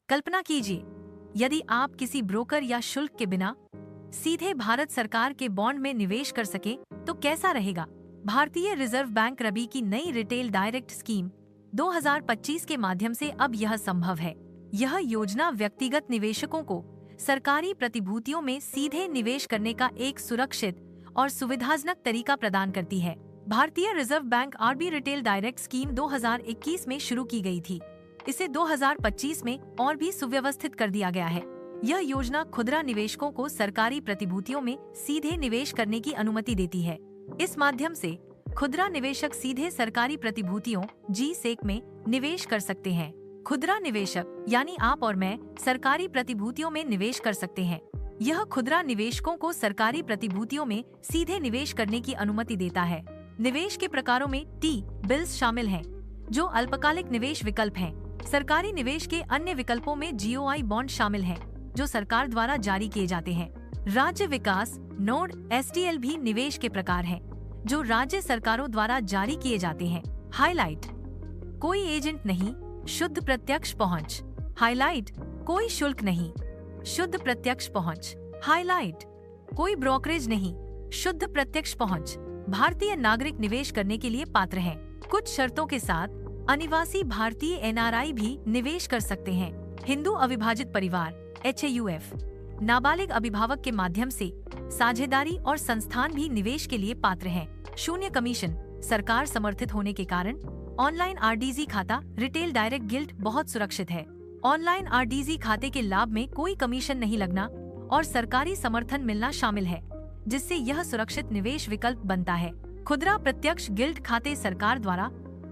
कल्पना कीजिए, यदि आप किसी ब्रोकर या शुल्क के बिना सीधे भारत सरकार के बॉन्ड में निवेश कर सके तो कैसा रहेगा। भारतीय रिजर्व बैंक रबी की नई रिटेल डायरेक्ट स्कीम 2025 के माध्यम से अब यह संभव है। यह योजना व्यक्तिगत निवेशकों को सरकारी प्रतिभूतियों में सीधे निवेश करने का एक सुरक्षित और सुविधाजनक तरीका प्रदान करती है। भारतीय reserve bank RB retail direct scheme 2021 में शुरू की गई थी। इसे 2025 में और भी सुव्यवस्थित कर दिया गया है। यह योजना खुदरा निवेशकों को सरकारी प्रतिभूतियों में सीधे निवेश करने की अनुमति देती है। इस माध्यम से खुदरा निवेशक सीधे सरकारी प्रतिभूतियों जी-सेक में निवेश कर सकते हैं। खुदरा निवेशक यानी आप और मैं सरकारी प्रतिभूतियों में निवेश कर सकते हैं। यह खुदरा निवेशकों को सरकारी प्रतिभूतियों में सीधे निवेश करने की अनुमति देता है। निवेश के प्रकारों में टी बिल्स शामिल हैं, जो अल्पकालिक निवेश विकल्प हैं। सरकारी निवेश के अन्य विकल्पों में जीओआई बॉन्ड शामिल हैं, जो सरकार द्वारा जारी किए जाते हैं। राज्य विकास नोड एसटीएल भी निवेश के प्रकार हैं, जो राज्य सरकारों द्वारा जारी किए जाते हैं। हाईलाइट, कोई एजेंट नहीं, शुद्ध प्रत्यक्ष पहुंच। हाईलाइट, कोई शुल्क नहीं, शुद्ध प्रत्यक्ष पहुंच। हाईलाइट, कोई ब्रोकरेज नहीं, शुद्ध प्रत्यक्ष पहुंच। भारतीय नागरिक निवेश करने के लिए पात्र हैं। कुछ शर्तों के साथ अनिवासी भारतीय एनआरआई भी निवेश कर सकते हैं। हिंदू अविभाजित परिवार HAUF, नाबालिग अभिभावक के माध्यम से साझेदारी और संस्थान भी निवेश के लिए पात्र हैं। शून्य कमीशन, सरकार समर्थित होने के कारण ऑनलाइन RDZ खाता रिटेल डायरेक्ट गिल्ट बहुत सुरक्षित है। ऑनलाइन RDZ खाते के लाभ में कोई कमीशन नहीं लगना और सरकारी समर्थन मिलना शामिल है, जिससे यह सुरक्षित निवेश विकल्प बनता है। खुदरा प्रत्यक्ष गिल्ट खाते सरकार द्वारा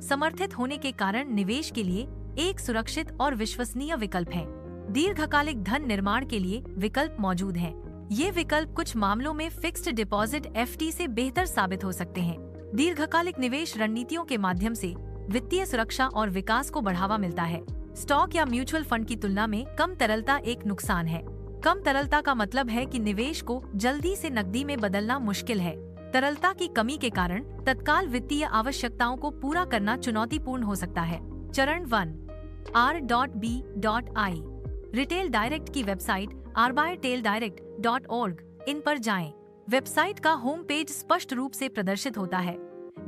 समर्थित होने के कारण निवेश के लिए एक सुरक्षित और विश्वसनीय विकल्प है। दीर्घकालिक धन निर्माण के लिए विकल्प मौजूद हैं। ये विकल्प कुछ मामलों में फिक्स्ड डिपॉजिट FD से बेहतर साबित हो सकते हैं। दीर्घकालिक निवेश रणनीतियों के माध्यम से वित्तीय सुरक्षा और विकास को बढ़ावा मिलता है। स्टॉक या म्यूचुअल फंड की तुलना में कम तरलता एक नुकसान है। कम तरलता का मतलब है कि निवेश को जल्दी से नकदी में बदलना मुश्किल है। तरलता की कमी के कारण तत्काल वित्तीय आवश्यकताओं को पूरा करना चुनौतीपूर्ण हो सकता है। चरण 1, R.B.I रिटेल डायरेक्ट की वेबसाइट retaildirect.org इन पर जाएं। वेबसाइट का होम पेज स्पष्ट रूप से प्रदर्शित होता है,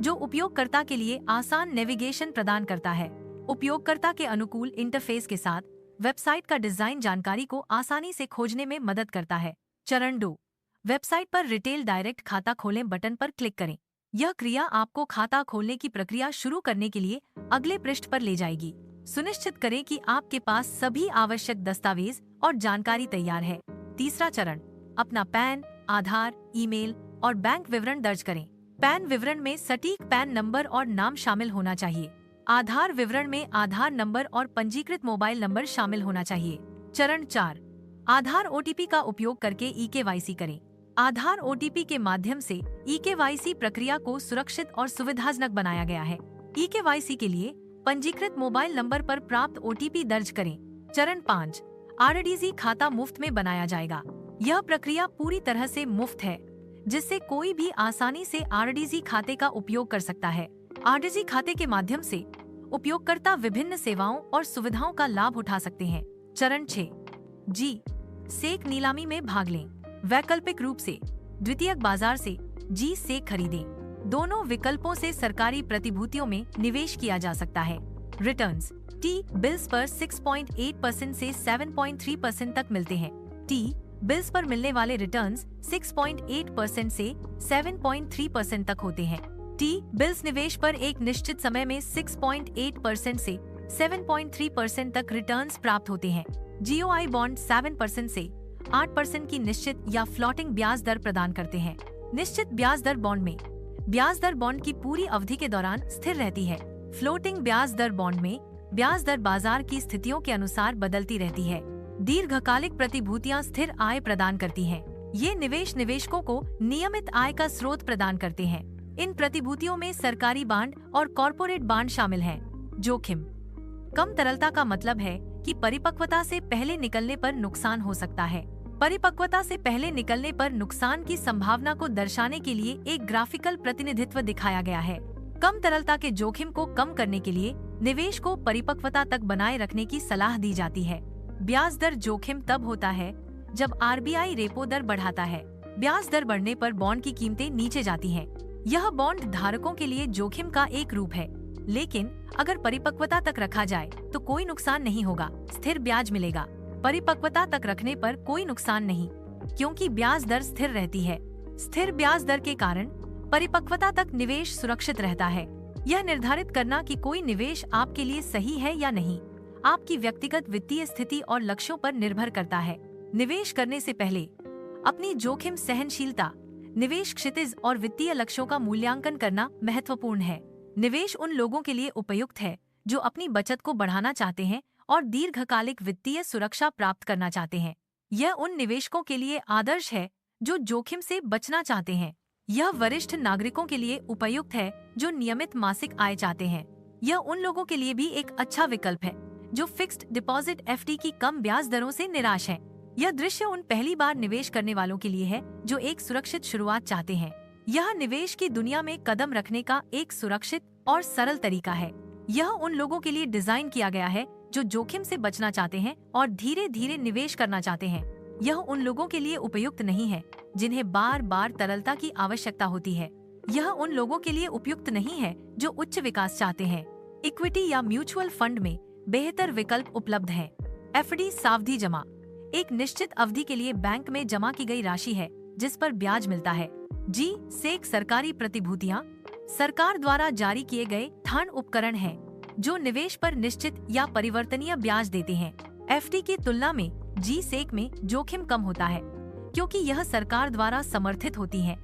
जो उपयोगकर्ता के लिए आसान नेविगेशन प्रदान करता है। उपयोगकर्ता के अनुकूल इंटरफेस के साथ वेबसाइट का डिजाइन जानकारी को आसानी से खोजने में मदद करता है। चरण 2, वेबसाइट पर रिटेल डायरेक्ट खाता खोलें बटन पर क्लिक करें। यह क्रिया आपको खाता खोलने की प्रक्रिया शुरू करने के लिए अगले पृष्ठ पर ले जाएगी। सुनिश्चित करें कि आपके पास सभी आवश्यक दस्तावेज और जानकारी तैयार है। तीसरा चरण, अपना पैन, आधार, ईमेल और बैंक विवरण दर्ज करें। पैन विवरण में सटीक पैन नंबर और नाम शामिल होना चाहिए। आधार विवरण में आधार नंबर और पंजीकृत मोबाइल नंबर शामिल होना चाहिए। चरण 4, आधार OTP का उपयोग करके eKYC करें। आधार OTP के माध्यम से eKYC प्रक्रिया को सुरक्षित और सुविधाजनक बनाया गया है। eKYC के लिए पंजीकृत मोबाइल नंबर पर प्राप्त OTP दर्ज करें। चरण 5, RDZ खाता मुफ्त में बनाया जाएगा। यह प्रक्रिया पूरी तरह से मुफ्त है, जिससे कोई भी आसानी से RDZ खाते का उपयोग कर सकता है। RDZ खाते के माध्यम से उपयोगकर्ता विभिन्न सेवाओं और सुविधाओं का लाभ उठा सकते हैं। चरण 6, जी-सेक नीलामी में भाग लें। वैकल्पिक रूप से द्वितीयक बाजार से जी-सेक खरीदें। दोनों विकल्पों से सरकारी प्रतिभूतियों में निवेश किया जा सकता है। रिटर्न्स टी बिल्स पर 6.8% से 7.3% तक मिलते हैं। टी बिल्स पर मिलने वाले रिटर्न्स 6.8% से 7.3% तक होते हैं। टी बिल्स निवेश पर एक निश्चित समय में 6.8% से 7.3% तक रिटर्न्स प्राप्त होते हैं। जीओआई बॉन्ड 7% से 8% की निश्चित या फ्लोटिंग ब्याज दर प्रदान करते हैं। निश्चित ब्याज दर बॉन्ड में ब्याज दर बॉन्ड की पूरी अवधि के दौरान स्थिर रहती है। फ्लोटिंग ब्याज दर बॉन्ड में ब्याज दर बाजार की स्थितियों के अनुसार बदलती रहती है। दीर्घकालिक प्रतिभूतियां स्थिर आय प्रदान करती हैं। ये निवेश निवेशकों को नियमित आय का स्रोत प्रदान करते हैं। इन प्रतिभूतियों में सरकारी बांड और कॉरपोरेट बांड शामिल हैं। जोखिम, कम तरलता का मतलब है कि परिपक्वता से पहले निकलने पर नुकसान हो सकता है। परिपक्वता से पहले निकलने पर नुकसान की संभावना को दर्शाने के लिए एक ग्राफिकल प्रतिनिधित्व दिखाया गया है। कम तरलता के जोखिम को कम करने के लिए निवेश को परिपक्वता तक बनाए रखने की सलाह दी जाती है। ब्याज दर जोखिम तब होता है जब आरबीआई रेपो दर बढ़ाता है। ब्याज दर बढ़ने पर बॉन्ड की कीमतें नीचे जाती हैं। यह बॉन्ड धारकों के लिए जोखिम का एक रूप है, लेकिन अगर परिपक्वता तक रखा जाए तो कोई नुकसान नहीं होगा। स्थिर ब्याज मिलेगा। परिपक्वता तक रखने पर कोई नुकसान नहीं, क्योंकि ब्याज दर स्थिर रहती है। स्थिर ब्याज दर के कारण परिपक्वता तक निवेश सुरक्षित रहता है। यह निर्धारित करना कि कोई निवेश आपके लिए सही है या नहीं, आपकी व्यक्तिगत वित्तीय स्थिति और लक्ष्यों पर निर्भर करता है। निवेश करने से पहले अपनी जोखिम सहनशीलता, निवेश क्षितिज और वित्तीय लक्ष्यों का मूल्यांकन करना महत्वपूर्ण है। निवेश उन लोगों के लिए उपयुक्त है जो अपनी बचत को बढ़ाना चाहते हैं और दीर्घकालिक वित्तीय सुरक्षा प्राप्त करना चाहते हैं। यह उन निवेशकों के लिए आदर्श है जो जोखिम से बचना चाहते हैं। यह वरिष्ठ नागरिकों के लिए उपयुक्त है जो नियमित मासिक आय चाहते हैं। यह उन लोगों के लिए भी एक अच्छा विकल्प है जो फिक्स्ड डिपॉजिट एफडी की कम ब्याज दरों से निराश हैं। यह दृश्य उन पहली बार निवेश करने वालों के लिए है जो एक सुरक्षित शुरुआत चाहते हैं। यह निवेश की दुनिया में कदम रखने का एक सुरक्षित और सरल तरीका है। यह उन लोगों के लिए डिजाइन किया गया है जो जोखिम से बचना चाहते हैं और धीरे धीरे निवेश करना चाहते हैं। यह उन लोगों के लिए उपयुक्त नहीं है जिन्हें बार बार तरलता की आवश्यकता होती है। यह उन लोगों के लिए उपयुक्त नहीं है जो उच्च विकास चाहते हैं। इक्विटी या म्यूचुअल फंड में बेहतर विकल्प उपलब्ध हैं। एफडी सावधि जमा एक निश्चित अवधि के लिए बैंक में जमा की गई राशि है जिस पर ब्याज मिलता है। जी सेक सरकारी प्रतिभूतियां सरकार द्वारा जारी किए गए धन उपकरण हैं जो निवेश पर निश्चित या परिवर्तनीय ब्याज देते हैं। एफडी की तुलना में जी सेक में जोखिम कम होता है क्योंकि यह सरकार द्वारा समर्थित होती है,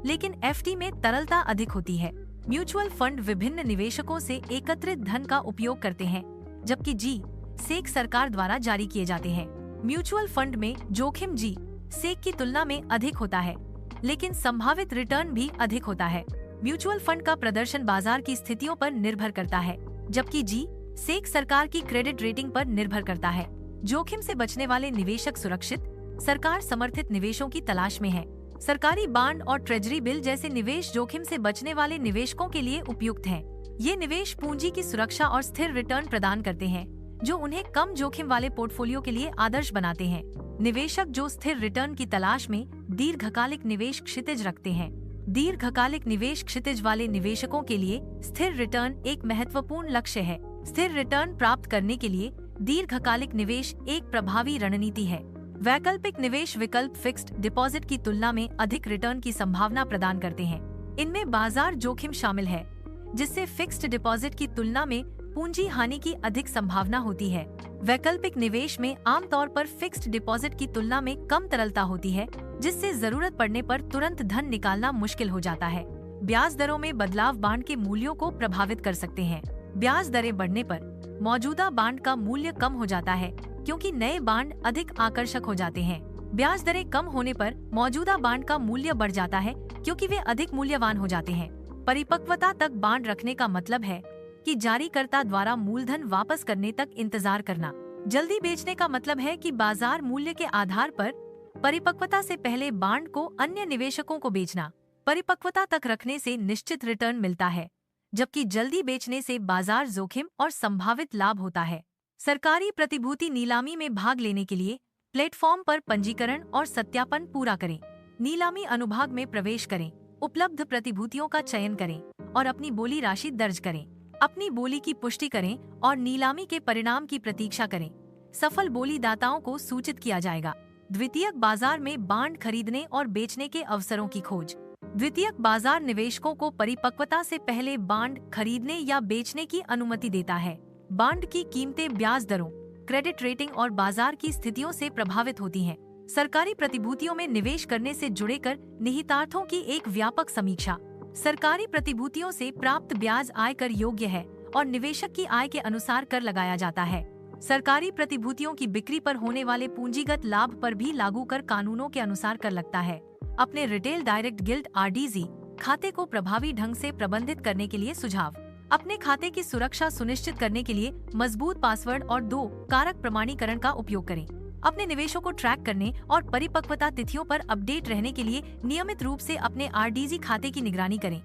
लेकिन एफडी में तरलता अधिक होती है। म्यूचुअल फंड विभिन्न निवेशकों से एकत्रित धन का उपयोग करते हैं, जबकि जी सेक सरकार द्वारा जारी किए जाते हैं। म्यूचुअल फंड में जोखिम जी सेक की तुलना में अधिक होता है, लेकिन संभावित रिटर्न भी अधिक होता है। म्यूचुअल फंड का प्रदर्शन बाजार की स्थितियों पर निर्भर करता है, जबकि जी सेक सरकार की क्रेडिट रेटिंग पर निर्भर करता है। जोखिम से बचने वाले निवेशक सुरक्षित, सरकार समर्थित निवेशों की तलाश में हैं। सरकारी बांड और ट्रेजरी बिल जैसे निवेश जोखिम से बचने वाले निवेशकों के लिए उपयुक्त हैं। ये निवेश पूंजी की सुरक्षा और स्थिर रिटर्न प्रदान करते हैं, जो उन्हें कम जोखिम वाले पोर्टफोलियो के लिए आदर्श बनाते हैं। निवेशक जो स्थिर रिटर्न की तलाश में दीर्घकालिक निवेश क्षितिज रखते हैं। दीर्घकालिक निवेश क्षितिज वाले निवेशकों के लिए स्थिर रिटर्न एक महत्वपूर्ण लक्ष्य है। स्थिर रिटर्न प्राप्त करने के लिए दीर्घकालिक निवेश एक प्रभावी रणनीति है। वैकल्पिक निवेश विकल्प फिक्स्ड डिपॉजिट की तुलना में अधिक रिटर्न की संभावना प्रदान करते हैं। इनमें बाजार जोखिम शामिल है, जिससे फिक्स्ड डिपॉजिट की तुलना में पूंजी हानि की अधिक संभावना होती है। वैकल्पिक निवेश में आमतौर पर फिक्स्ड डिपॉजिट की तुलना में कम तरलता होती है, जिससे जरूरत पड़ने पर तुरंत धन निकालना मुश्किल हो जाता है। ब्याज दरों में बदलाव बांड के मूल्यों को प्रभावित कर सकते हैं। ब्याज दरें बढ़ने पर मौजूदा बांड का मूल्य कम हो जाता है, क्योंकि नए बांड अधिक आकर्षक हो जाते हैं। ब्याज दरें कम होने पर मौजूदा बांड का मूल्य बढ़ जाता है, क्योंकि वे अधिक मूल्यवान हो जाते हैं। परिपक्वता तक बांड रखने का मतलब है कि जारीकर्ता द्वारा मूलधन वापस करने तक इंतजार करना। जल्दी बेचने का मतलब है कि बाजार मूल्य के आधार पर परिपक्वता से पहले बांड को अन्य निवेशकों को बेचना। परिपक्वता तक रखने से निश्चित रिटर्न मिलता है, जबकि जल्दी बेचने से बाजार जोखिम और संभावित लाभ होता है। सरकारी प्रतिभूति नीलामी में भाग लेने के लिए प्लेटफॉर्म पर पंजीकरण और सत्यापन पूरा करें। नीलामी अनुभाग में प्रवेश करें, उपलब्ध प्रतिभूतियों का चयन करें और अपनी बोली राशि दर्ज करें। अपनी बोली की पुष्टि करें और नीलामी के परिणाम की प्रतीक्षा करें। सफल बोली दाताओं को सूचित किया जाएगा। द्वितीयक बाजार में बांड खरीदने और बेचने के अवसरों की खोज। द्वितीयक बाजार निवेशकों को परिपक्वता से पहले बांड खरीदने या बेचने की अनुमति देता है। बांड की कीमतें ब्याज दरों, क्रेडिट रेटिंग और बाजार की स्थितियों से प्रभावित होती हैं। सरकारी प्रतिभूतियों में निवेश करने से जुड़े कर निहितार्थों की एक व्यापक समीक्षा। सरकारी प्रतिभूतियों से प्राप्त ब्याज आयकर योग्य है और निवेशक की आय के अनुसार कर लगाया जाता है। सरकारी प्रतिभूतियों की बिक्री पर होने वाले पूंजीगत लाभ पर भी लागू कर कानूनों के अनुसार कर लगता है। अपने रिटेल डायरेक्ट गिल्ड आरडीजी खाते को प्रभावी ढंग से प्रबंधित करने के लिए सुझाव। अपने खाते की सुरक्षा सुनिश्चित करने के लिए मजबूत पासवर्ड और 2 कारक प्रमाणीकरण का उपयोग करें। अपने निवेशों को ट्रैक करने और परिपक्वता तिथियों पर अपडेट रहने के लिए नियमित रूप से अपने आरडीजी खाते की निगरानी करें।